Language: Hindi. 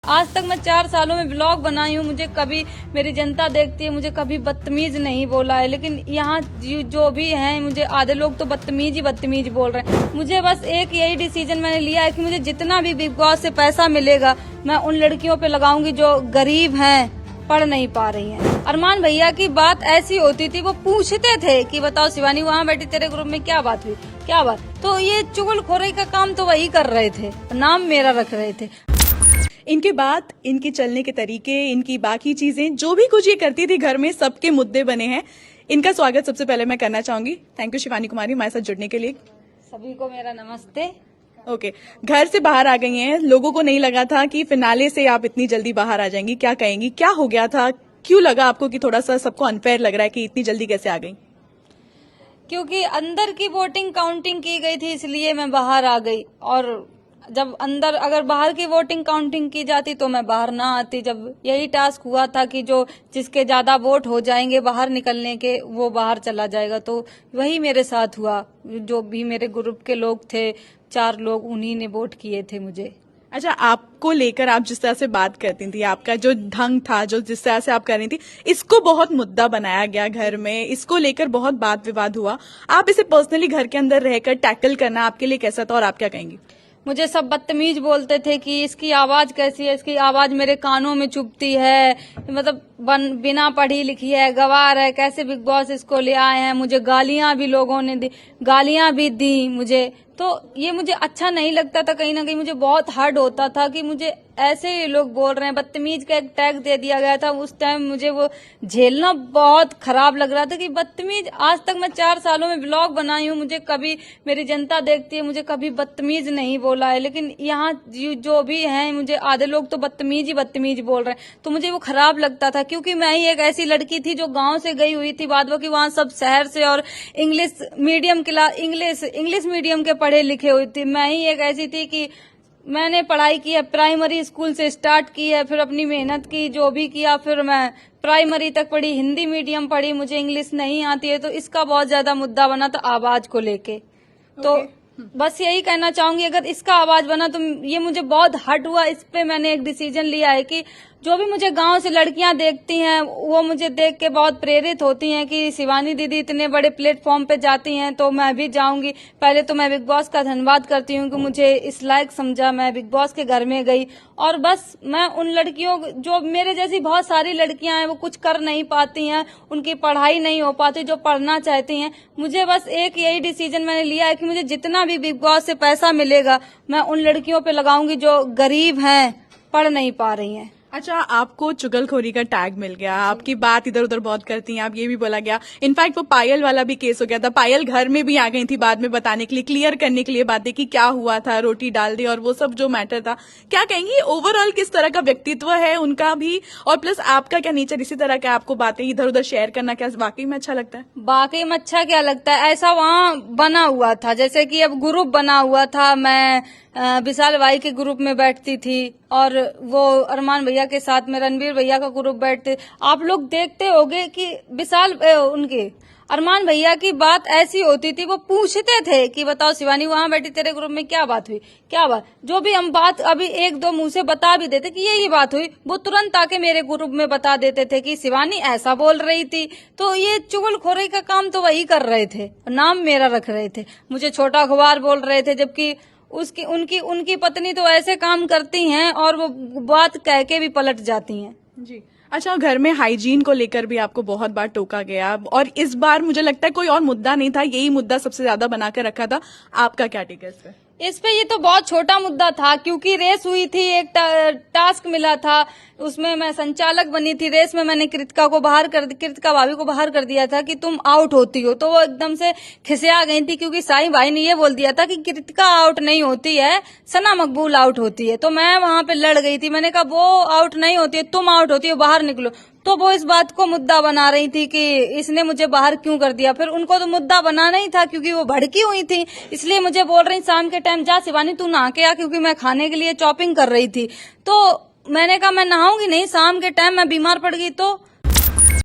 आज तक मैं 4 सालों में ब्लॉग बनाई हूँ, मुझे कभी मेरी जनता देखती है, मुझे कभी बदतमीज नहीं बोला है। लेकिन यहाँ जो भी हैं, मुझे आधे लोग तो बदतमीज बोल रहे हैं। मुझे बस एक यही डिसीजन मैंने लिया है कि मुझे जितना भी बिग बॉस से पैसा मिलेगा मैं उन लड़कियों पे लगाऊंगी जो गरीब हैं, पढ़ नहीं पा रही हैं। अरमान भैया की बात ऐसी होती थी, वो पूछते थे कि बताओ शिवानी वहाँ बैठी तेरे ग्रुप में क्या बात हुई, क्या बात। तो ये चुगलखोरी का काम तो वही कर रहे थे, नाम मेरा रख रहे थे। इनके बात, इनके चलने के तरीके, इनकी बाकी चीजें, जो भी कुछ ये करती थी घर में, सबके मुद्दे बने हैं। इनका स्वागत सबसे पहले मैं करना चाहूंगी। थैंक यू शिवानी कुमारी हमारे साथ जुड़ने के लिए। सभी को मेरा नमस्ते। ओके, घर से बाहर आ गई हैं, लोगों को नहीं लगा था कि फिनाले से आप इतनी जल्दी बाहर आ जाएंगी, क्या कहेंगी, क्या हो गया था, क्यों लगा आपको कि थोड़ा सा सबको अनफेयर लग रहा है कि इतनी जल्दी कैसे आ गई? क्योंकि अंदर की वोटिंग काउंटिंग की गई थी, इसलिए मैं बाहर आ गई। और जब अंदर अगर बाहर की वोटिंग काउंटिंग की जाती तो मैं बाहर ना आती। जब यही टास्क हुआ था कि जो जिसके ज्यादा वोट हो जाएंगे बाहर निकलने के, वो बाहर चला जाएगा, तो वही मेरे साथ हुआ। जो भी मेरे ग्रुप के लोग थे, 4 लोग, उन्हीं ने वोट किए थे मुझे। अच्छा, आपको लेकर आप जिस तरह से बात करती थी, आपका जो ढंग था, जो जिस तरह से आप कर रही थी, इसको बहुत मुद्दा बनाया गया घर में, इसको लेकर बहुत बात विवाद हुआ। आप इसे पर्सनली घर के अंदर रहकर टैकल करना आपके लिए कैसा था और आप क्या कहेंगी? मुझे सब बदतमीज बोलते थे कि इसकी आवाज कैसी है, इसकी आवाज मेरे कानों में चुभती है, मतलब बिना पढ़ी लिखी है, गवार है, कैसे बिग बॉस इसको ले आए हैं। मुझे गालियां भी लोगों ने दी, गालियां भी दी मुझे। तो ये मुझे अच्छा नहीं लगता था, कहीं ना कहीं मुझे बहुत हर्ट होता था कि मुझे ऐसे ही लोग बोल रहे हैं। बदतमीज का एक टैग दे दिया गया था, उस टाइम मुझे वो झेलना बहुत खराब लग रहा था कि बदतमीज। आज तक मैं 4 सालों में ब्लॉग बनाई हूँ, मुझे कभी मेरी जनता देखती है, मुझे कभी बदतमीज नहीं बोला है। लेकिन यहाँ जो भी हैं, मुझे आधे लोग तो बदतमीज बोल रहे हैं, तो मुझे वो खराब लगता था। क्योंकि मैं ही एक ऐसी लड़की थी जो गाँव से गई हुई थी, बाद बाकी वहाँ सब शहर से और इंग्लिश मीडियम के पढ़े लिखे हुई थी। मैं ही एक ऐसी थी कि मैंने पढ़ाई की है, प्राइमरी स्कूल से स्टार्ट की है, फिर अपनी मेहनत की, जो भी किया, फिर मैं प्राइमरी तक पढ़ी, हिंदी मीडियम पढ़ी, मुझे इंग्लिश नहीं आती है। तो इसका बहुत ज्यादा मुद्दा बना था आवाज को लेके। तो बस यही कहना चाहूंगी, अगर इसका आवाज बना तो ये मुझे बहुत हर्ट हुआ। इस पे मैंने एक डिसीजन लिया है कि जो भी मुझे गांव से लड़कियां देखती हैं, वो मुझे देख के बहुत प्रेरित होती हैं कि शिवानी दीदी इतने बड़े प्लेटफॉर्म पे जाती हैं, तो मैं भी जाऊंगी। पहले तो मैं बिग बॉस का धन्यवाद करती हूँ कि मुझे इस लायक समझा, मैं बिग बॉस के घर में गई। और बस मैं उन लड़कियों, जो मेरे जैसी बहुत सारी लड़कियां हैं, वो कुछ कर नहीं पाती हैं, उनकी पढ़ाई नहीं हो पाती जो पढ़ना चाहती हैं, मुझे बस एक यही डिसीजन मैंने लिया है कि मुझे जितना भी बिग बॉस से पैसा मिलेगा मैं उन लड़कियों पे लगाऊंगी जो गरीब हैं, पढ़ नहीं पा रही हैं। अच्छा, आपको चुगलखोरी का टैग मिल गया, आपकी बात इधर उधर बहुत करती हैं आप, ये भी बोला गया। इनफैक्ट वो पायल वाला भी केस हो गया था, पायल घर में भी आ गई थी बाद में बताने के लिए, क्लियर करने के लिए बातें कि क्या हुआ था, रोटी डाल दी और वो सब जो मैटर था। क्या कहेंगी ओवरऑल किस तरह का व्यक्तित्व है उनका भी, और प्लस आपका क्या नेचर, इसी तरह का आपको बातें इधर उधर शेयर करना क्या वाकई में अच्छा लगता है? वाकई में अच्छा क्या लगता है, ऐसा वहाँ बना हुआ था। जैसे कि अब ग्रुप बना हुआ था, मैं विशाल भाई के ग्रुप में बैठती थी और वो अरमान भैया के साथ में रणवीर भैया का ग्रुप बैठते। आप लोग देखते होंगे कि उनके अरमान भैया की बात ऐसी होती थी, वो पूछते थे कि बताओ शिवानी वहाँ बैठी तेरे ग्रुप में क्या बात हुई, क्या बात। जो भी हम बात अभी 1-2 मुंह से बता भी देते कि ये बात हुई, वो तुरंत आके मेरे ग्रुप में बता देते थे कि शिवानी ऐसा बोल रही थी। तो ये चुगलखोरी का काम तो वही कर रहे थे, नाम मेरा रख रहे थे, मुझे छोटा अखबार बोल रहे थे। जबकि उनकी पत्नी तो ऐसे काम करती हैं और वो बात कह के भी पलट जाती हैं। जी। अच्छा, घर में हाइजीन को लेकर भी आपको बहुत बार टोका गया, और इस बार मुझे लगता है कोई और मुद्दा नहीं था, यही मुद्दा सबसे ज्यादा बनाकर रखा था। आपका क्या टेक है इस पे? इस पे ये तो बहुत छोटा मुद्दा था, क्योंकि रेस हुई थी, एक टास्क मिला था, उसमें मैं संचालक बनी थी। रेस में मैंने कृतिका भाभी को बाहर कर दिया था कि तुम आउट होती हो। तो वो एकदम से खिसिया गई थी, क्योंकि साईं भाई ने ये बोल दिया था कि कृतिका आउट नहीं होती है, सना मकबूल आउट होती है। तो मैं वहां पे लड़ गई थी, मैंने कहा वो आउट नहीं होती है, तुम आउट होती हो, बाहर निकलो। तो वो इस बात को मुद्दा बना रही थी कि इसने मुझे बाहर क्यों कर दिया। फिर उनको तो मुद्दा बनाना ही था, क्योंकि वो भड़की हुई थी, इसलिए मुझे बोल रही शाम के टाइम जा शिवानी तू नहा के आ, क्योंकि मैं खाने के लिए चॉपिंग कर रही थी। तो मैंने कहा मैं नहाऊंगी नहीं, शाम के टाइम मैं बीमार पड़ गई। तो